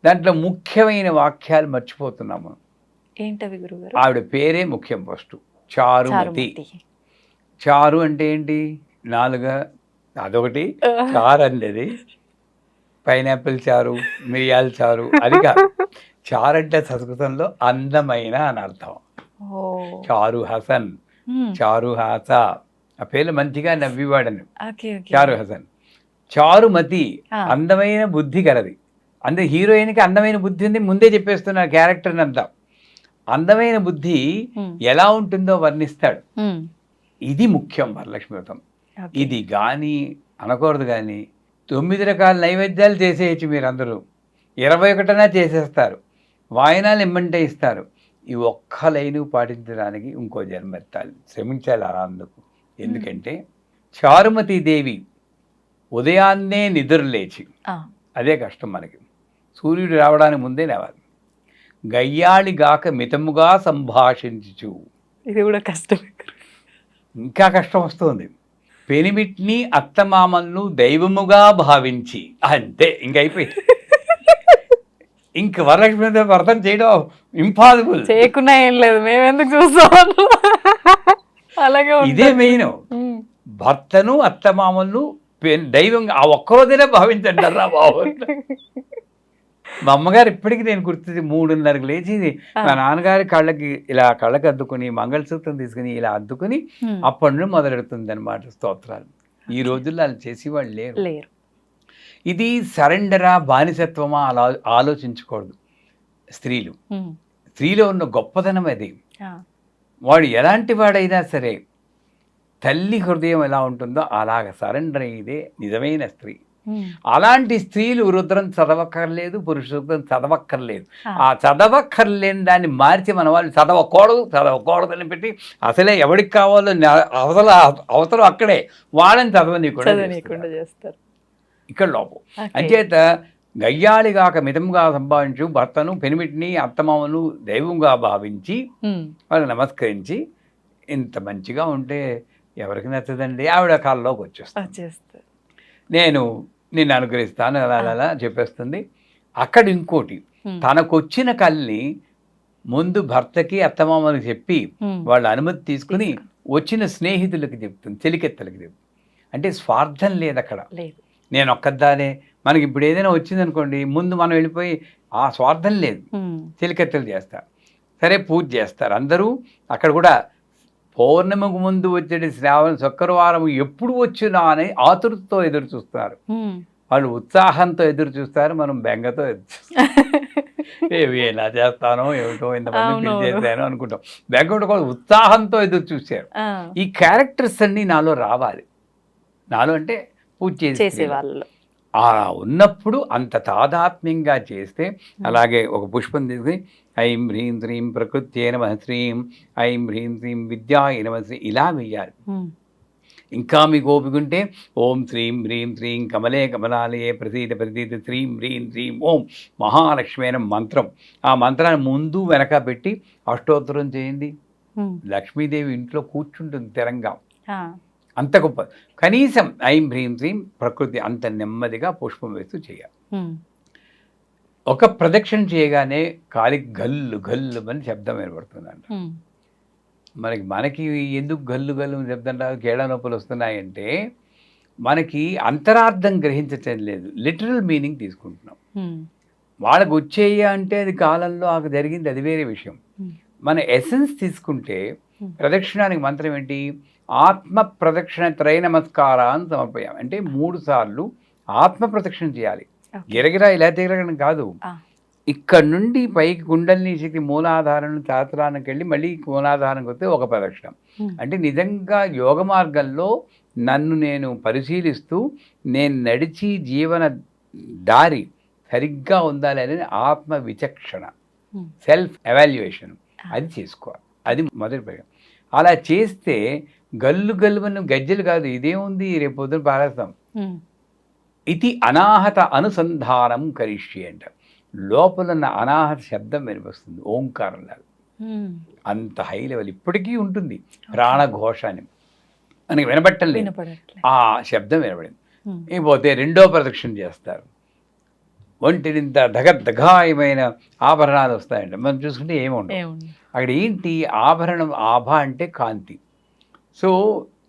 దాంట్లో ముఖ్యమైన వాక్యాలు మర్చిపోతున్నాము. ఏంటవి గురుగారు? ఆవిడ పేరే ముఖ్యం. ఫస్ట్ చారుమతి. చారు అంటే ఏంటి? 4 అదొకటి, చారు అనేది పైనాపిల్ చారు, మిరియాల చారు, అది కాదు. చారు అంటే సంస్కృతంలో అందమైన అని అర్థం. చారు హసన్, చారు హాస, ఆ పేర్లు మంచిగా నవ్వివాడని. చారు హసన్. చారుమతి అందమైన బుద్ధి కలది. అంటే హీరోయిన్కి అందమైన బుద్ధి ఉంది, ముందే చెప్పేస్తున్న క్యారెక్టర్ని అంతా. అందమైన బుద్ధి ఎలా ఉంటుందో వర్ణిస్తాడు. ఇది ముఖ్యం వరలక్ష్మి వ్రతం. ఇది కానీ అనకూడదు, కానీ 9 రకాల నైవేద్యాలు చేసేయచ్చు మీరందరూ, 21 చేసేస్తారు, వాయనాలు ఇమ్మంటే ఇస్తారు. ఈ ఒక్క లైను పాటించడానికి ఇంకో జన్మెత్తాలి, శ్రమించాలి అలా అందుకు. ఎందుకంటే చారుమతి దేవి ఉదయాన్నే నిద్రలేచి, అదే కష్టం మనకి, సూర్యుడు రావడానికి ముందే లేవాలి. గయ్యాళిగాక మితముగా సంభాషించు, ఇది కూడా కష్టం, ఇంకా కష్టం వస్తుంది. పెనిమిట్ని అత్తమామలను దైవముగా భావించి, అంతే ఇంక అయిపోయింది. ఇంక వరలక్ష్మి వ్రతం చేయడం ఇంపాసిబుల్. చేయకుండా ఏం లేదు, మేము ఎందుకు చూస్తాం. అలాగే ఇదే మెయిన్. భర్తను అత్తమామలను దైవంగా ఆ ఒక్కరోజైనా భావించండి రా బాబు. మా అమ్మగారు ఇప్పటికీ నేను గుర్తుంది, 3:30కి లేచి మా నాన్నగారి కళ్ళకి ఇలా కళ్ళకి అద్దుకుని మంగళసూత్రం తీసుకుని ఇలా అద్దుకుని అప్పటి నుండి మొదలెడుతుంది అనమాట స్తోత్రాలు. ఈ రోజుల్లో అలా చేసేవాళ్ళు లేరు. ఇది సరెండరా బానిసత్వమా అలా ఆలోచించకూడదు. స్త్రీలో ఉన్న గొప్పతనం అది. వాడు ఎలాంటి వాడైనా సరే తల్లి హృదయం ఎలా ఉంటుందో అలాగ సరెండర్ అయ్యేదే నిజమైన స్త్రీ. అలాంటి స్త్రీలు రుద్రం చదవక్కర్లేదు, పురుష రుద్రం చదవక్కర్లేదు. ఆ చదవక్కర్లేని దాన్ని మార్చి మన వాళ్ళు చదవకూడదు అని పెట్టి అసలే ఎవరికి కావాలో అవసరం అక్కడే వాళ్ళని చదవనీయకుండా చేస్తారు. ఇక్కడ లోపం. అంచేత గయ్యాళిగాక మితంగా సంభావించు, భర్తను పెనిమిటిని అత్తమామను దైవంగా భావించి వాళ్ళు నమస్కరించి, ఇంత మంచిగా ఉంటే ఎవరికి నచ్చదండి. ఆవిడ కాలంలోకి వచ్చేస్తారు, నేను నిన్ను అనుగ్రహిస్తాను అలా చెప్పేస్తుంది. అక్కడ ఇంకోటి, తనకొచ్చిన కల్ని ముందు భర్తకి అత్తమామలకు చెప్పి వాళ్ళ అనుమతి తీసుకుని వచ్చిన స్నేహితులకి చెప్తుంది, చెలికెత్తలకి చెప్తుంది. అంటే స్వార్థం లేదు అక్కడ. నేను ఒక్కదానే, మనకి ఇప్పుడు ఏదైనా వచ్చిందనుకోండి ముందు మనం వెళ్ళిపోయి, ఆ స్వార్థం లేదు. చెలికెత్తలు చేస్తారు, సరే పూజ చేస్తారు అందరూ. అక్కడ కూడా పౌర్ణమికి ముందు వచ్చే శ్రావణ శుక్రవారం ఎప్పుడు వచ్చినా అని ఆతృతతో ఎదురు చూస్తారు. వాళ్ళు ఉత్సాహంతో ఎదురు చూస్తారు, మనం బెంగతో ఎదురు చూస్తాం. ఏవి ఎలా చేస్తానో ఏమిటో ఇంతమంది అవునవును. చేశాను అనుకుంటాం. బ్యాక్గ్రౌండ్ కూడా ఉత్సాహంతో ఎదురు చూశారు. ఆ, ఈ క్యారెక్టర్స్ అన్నీ నాలో రావాలి. నాలో అంటే పూజ చేసే చేసే వాళ్ళు. ఆ ఉన్నప్పుడు అంత తాదాత్మ్యంగా చేస్తే, అలాగే ఒక పుష్పం తీసుకుని ఐం హ్రీం శ్రీం ప్రకృత్యే నమః శ్రీం ఐం హ్రీం శ్రీం విద్యాయ నమః శ్రీ ఇలా వెయ్యాలి. ఇంకా మీకు ఓపిక ఉంటే ఓం శ్రీం హ్రీం శ్రీం కమలే కమలాలయే ప్రసీద ప్రసీద శ్రీం హ్రీం శ్రీం ఓం మహాలక్ష్మి అనే మంత్రం, ఆ మంత్రాన్ని ముందు వెనక పెట్టి అష్టోత్తరం చేయండి. లక్ష్మీదేవి ఇంట్లో కూర్చుంటుంది స్థిరంగా. అంత గొప్ప. కనీసం ఐం హ్రీం శ్రీం ప్రకృతి అంత నెమ్మదిగా పుష్పం వేస్తూ చేయాలి. ఒక ప్రదక్షిణ చేయగానే కాలి గల్లు గల్లు అని శబ్దం ఏర్పడుతుందంట. మనకి ఎందుకు గల్లు గల్లు శబ్దం రాదు, కేళ నొప్పులు వస్తున్నాయంటే మనకి అంతరార్థం గ్రహించటం లేదు, లిటరల్ మీనింగ్ తీసుకుంటున్నాం. వాళ్ళకు వచ్చేయ అంటే అది కాలంలో ఆకు జరిగింది, అది వేరే విషయం. మన ఎసెన్స్ తీసుకుంటే ప్రదక్షిణానికి మంత్రం ఏంటి? ఆత్మ ప్రదక్షిణ త్రయ నమస్కారాన్ని సమర్పయాం అంటే 3 సార్లు ఆత్మ ప్రదక్షిణ చేయాలి. గిరగిరా ఇలా తిరగడం కాదు. ఇక్కడ నుండి పైకి కుండలిని శక్తి మూలాధారం శాస్త్రానికి వెళ్ళి మళ్ళీ మూలాధారంకి వస్తే ఒక ప్రదక్షిణం. అంటే నిజంగా యోగ మార్గంలో నన్ను నేను పరిశీలిస్తూ నేను నడిచి జీవన దారి సరిగ్గా ఉండాలి అనేది ఆత్మ విచక్షణ, సెల్ఫ్ ఎవాల్యుయేషన్ అది చేసుకోవాలి. అది మొదటి ప్రయోగం. అలా చేస్తే గల్లు గల్లువన్న గజ్జలు కాదు, ఇదేముంది రేపు పొద్దున పారేస్తాం. ఇది అనాహత అనుసంధానం కరిష్యే అంట. లోపల ఉన్న అనాహత శబ్దం వినిపిస్తుంది, ఓంకారంలాగా. అంత హై లెవెల్ ఇప్పటికీ ఉంటుంది. ప్రాణఘోష అని మనకి వినబట్టం లేదు, ఆ శబ్దం వినబడింది. ఇకపోతే 2వ ప్రదక్షిణ చేస్తారు. ఒంటినింత దగాయమైన ఆభరణాలు వస్తాయంట. మనం చూసుకుంటే ఏముండవు అక్కడ. ఏంటి ఆభరణం? ఆభ అంటే కాంతి. సో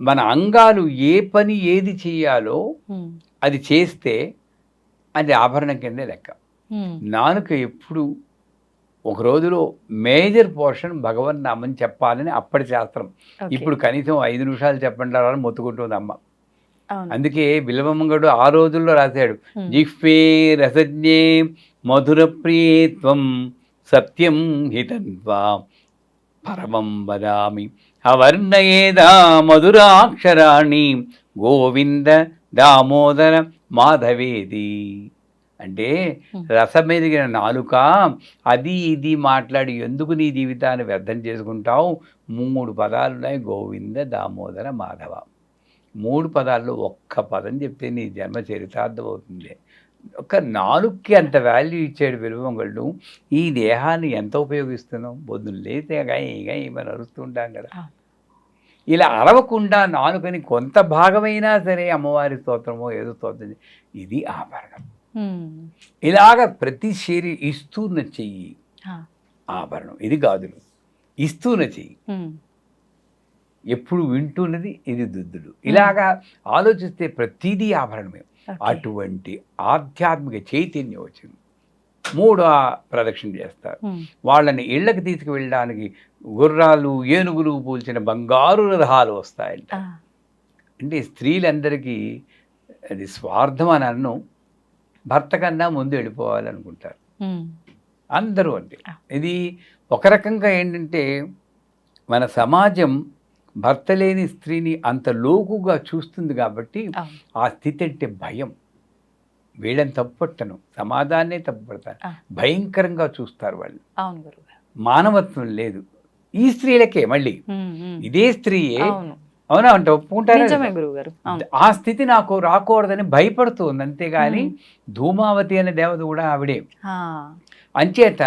మన అంగాలు ఏ పని ఏది చేయాలో అది చేస్తే అది ఆభరణం కిందే లెక్క. నాలుక ఎప్పుడు ఒక రోజులో మేజర్ పోర్షన్ భగవన్ నామని చెప్పాలని అప్పటి శాస్త్రం. ఇప్పుడు కనీసం 5 నిమిషాలు చెప్పండి అని మొత్తుకుంటుంది అమ్మ. అందుకే బిల్వమంగడు ఆ రోజుల్లో రాశాడు, జిహ్వే రసజ్ఞే మధుర ప్రియత్వం సత్యం హితన్వా పరమం వదామి అవర్ణయేదా మధురాక్షరాణి గోవింద దామోదర మాధవేది. అంటే రసమెరిగిన నాలుక అది ఇది మాట్లాడి ఎందుకు నీ జీవితాన్ని వ్యర్థం చేసుకుంటావు? 3 పదాలు ఉన్నాయి, గోవింద దామోదర మాధవ. 3 పదాల్లో ఒక్క పదం చెప్తే నీ జన్మ చరితార్థం అవుతుంది. ఒక నాలుగుకి అంత వాల్యూ ఇచ్చాడు విలువంగళ్ళు. ఈ దేహాన్ని ఎంత ఉపయోగిస్తున్నాం? బొద్దులు లేతే మనం అరుస్తూ ఉంటాం కదా. ఇలా అరవకుండా నాలుకని కొంత భాగమైనా సరే అమ్మవారి స్తోత్రమో ఏదో స్తోత్రం, ఇది ఆభరణం. ఇలాగ ప్రతి ఇస్తూన చెయ్యి ఆభరణం, ఇది గాజులు. ఇస్తూన చెయ్యి ఎప్పుడు వింటున్నది, ఇది దుద్దులు. ఇలాగా ఆలోచిస్తే ప్రతిదీ ఆభరణమే. అటువంటి ఆధ్యాత్మిక చైతన్యం వచ్చింది. 3వ ప్రదక్షిణ చేస్తారు. వాళ్ళని ఇళ్ళకి తీసుకువెళ్ళడానికి గుర్రాలు ఏనుగులు పూల్చిన బంగారు రథాలు వస్తాయంట. అంటే స్త్రీలందరికీ అది స్వార్థం అని అన్ను, భర్త కన్నా ముందు వెళ్ళిపోవాలనుకుంటారు అందరూ. అంటే ఇది ఒక రకంగా ఏంటంటే మన సమాజం భర్త లేని స్త్రీని అంత లోకుగా చూస్తుంది కాబట్టి ఆ స్థితి అంటే భయం. వీళ్ళని తప్పుపట్టను, సమాజాన్నే తప్పుపడతారు, భయంకరంగా చూస్తారు వాళ్ళు. మానవత్వం లేదు ఈ స్త్రీలకే. మళ్ళీ ఇదే స్త్రీయే, అవునా అంటే ఒప్పుకుంటారు. ఆ స్థితి నాకు రాకూడదని భయపడుతుంది అంతేగాని ధూమావతి అనే దేవత కూడా ఆవిడే. అంచేత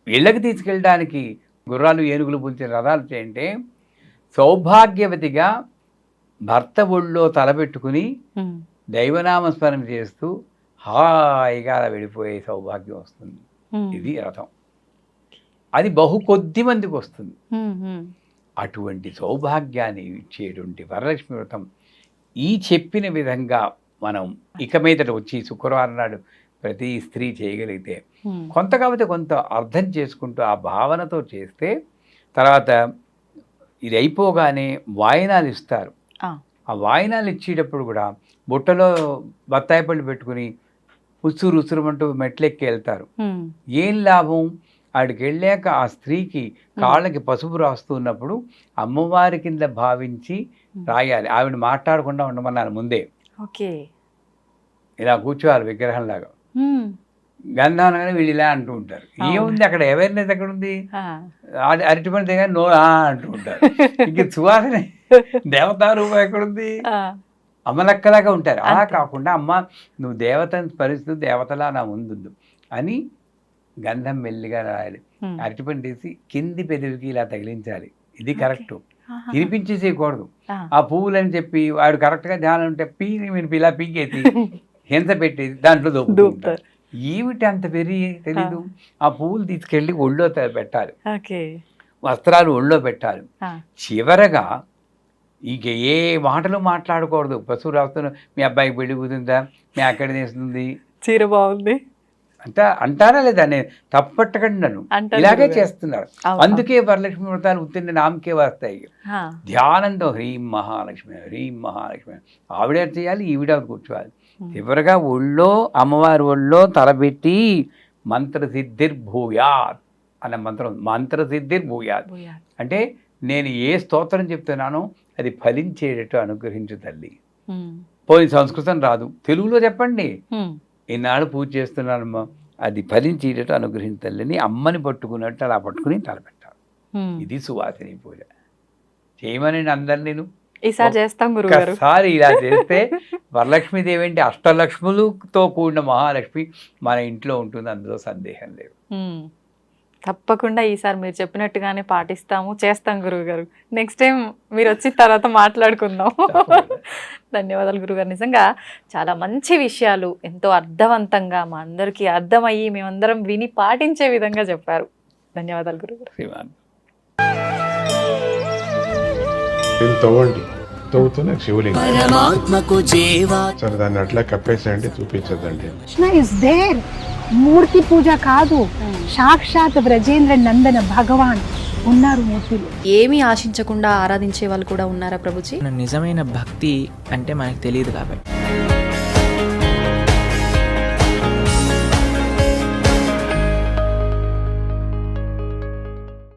ఇళ్ళకి తీసుకెళ్ళడానికి గుర్రాలు ఏనుగులు పులిచిన రథాలు చేయంటే సౌభాగ్యవతిగా భర్త ఒళ్ళో తలపెట్టుకుని దైవనామస్మరణ చేస్తూ హాయిగా అలా వెళ్ళిపోయే సౌభాగ్యం వస్తుంది. ఇది రథం. అది బహు కొద్ది మందికి వస్తుంది. అటువంటి సౌభాగ్యాన్ని ఇచ్చేటువంటి వరలక్ష్మి వ్రతం ఈ చెప్పిన విధంగా మనం ఇక మీదట వచ్చి శుక్రవారం నాడు ప్రతి స్త్రీ చేయగలిగితే కొంత కాబట్టి కొంత అర్థం చేసుకుంటూ ఆ భావనతో చేస్తే, తర్వాత ఇది అయిపోగానే వాయినాలు ఇస్తారు. ఆ వాయినాలు ఇచ్చేటప్పుడు కూడా బుట్టలో బత్తాయి పళ్ళు పెట్టుకుని ఉసురు ఉసురుమంటూ మెట్లెక్కి వెళ్తారు. ఏం లాభం? ఆడికి వెళ్ళాక ఆ స్త్రీకి కాళ్ళకి పసుపు రాస్తున్నప్పుడు అమ్మవారి కింద భావించి రాయాలి. ఆవిడ మాట్లాడకుండా ఉండమన్నారు ముందే. ఓకే. ఇలా కూర్చోవాలి విగ్రహంలాగా. గంధం అనగానే వీళ్ళు ఇలా అంటూ ఉంటారు. ఏముంది అక్కడ? అవేర్నెస్ ఎక్కడ ఉంది? అరటిపండు దగ్గర నో అంటూ ఉంటారు. ఇంక సువాసన దేవతా రూపం ఎక్కడుంది? అమ్మలక్కలాగా ఉంటారు. అలా కాకుండా అమ్మ నువ్వు దేవతని పరిస్థితి దేవతలా నా ముందు అని గంధం మెల్లిగా రాయాలి. అరటిపండు తీసి కింది పెదవికి ఇలా తగిలించాలి. ఇది కరెక్ట్. తినిపించేసేయకూడదు. ఆ పువ్వులు అని చెప్పి వాడు కరెక్ట్గా ధ్యానం ఉంటే మీరు ఇలా పీకేసి హింస పెట్టేది దాంట్లో దొరుకుతారు. ఏమిటి అంత తెలీదు. ఆ పువ్వులు తీసుకెళ్ళి ఒళ్ళో పెట్టాలి, వస్త్రాలు ఒళ్ళో పెట్టాలి. చివరగా ఇక ఏ మాటలు మాట్లాడకూడదు. పశువు రాస్తున్నా మీ అబ్బాయికి పెళ్లి కుదురుతుందా, మీ అక్కడ తీస్తుంది, చీర బాగుంది అంటారా లేదా? నేను తప్పట్టకండి, నన్ను ఇలాగే చేస్తున్నారు. అందుకే వరలక్ష్మి వ్రతాలు ఉత్తిన నామకే వస్తాయి. ధ్యానంతో హ్రీం మహాలక్ష్మి హ్రీం మహాలక్ష్మి ఆవిడ చేయాలి, ఈవిడ కూర్చోవాలి. చివరగా ఒళ్ళో అమ్మవారి ఒళ్ళో తలబెట్టి మంత్రసిద్ధిర్భూయాత్ అనే మంత్రం. మంత్రసిద్ధిర్భూయాత్ అంటే నేను ఏ స్తోత్రం చెప్తున్నానో అది ఫలించేటట్టు అనుగ్రహించు తల్లి. పోయి సంస్కృతం రాదు, తెలుగులో చెప్పండి. ఈనాడు పూజ చేస్తున్నానమ్మా, అది ఫలించేటట్టు అనుగ్రహించు తల్లిని అమ్మని పట్టుకున్నట్టు అలా పట్టుకుని తలపెట్టాలి. ఇది సువాసిని పూజ. చేయమని అందరు నేను ఈసారి చేస్తాం గురుగారు. ఒకసారి ఇలా చేస్తే వరలక్ష్మీదేవి అంటే అష్టలక్ష్ములతో కూడిన మహాలక్ష్మి మన ఇంట్లో ఉంటుంది, అందులో సందేహం లేదు. తప్పకుండా ఈసారి మీరు చెప్పినట్టుగానే పాటిస్తాము, చేస్తాం గురువుగారు. నెక్స్ట్ టైం మీరు వచ్చిన తర్వాత మాట్లాడుకుందాం. ధన్యవాదాలు గురుగారు. నిజంగా చాలా మంచి విషయాలు ఎంతో అర్థవంతంగా మా అందరికీ అర్థమయ్యి మేమందరం విని పాటించే విధంగా చెప్పారు. ధన్యవాదాలు గురుగారు. తవ్వండి, తవ్వుతూనే శివలింగం. సరే దాన్ని అట్లా కప్పేసేయండి, చూపించదండి. మూర్తి పూజ కాదు, సాక్షాత్ బ్రజేంద్ర నందన భగవాన్ ఉన్నారు మూర్తిలో. ఏమీ ఆశించకుండా ఆరాధించే వాళ్ళు కూడా ఉన్నారా ప్రభుజీ? నిజమైన భక్తి అంటే మనకు తెలియదు కాబట్టి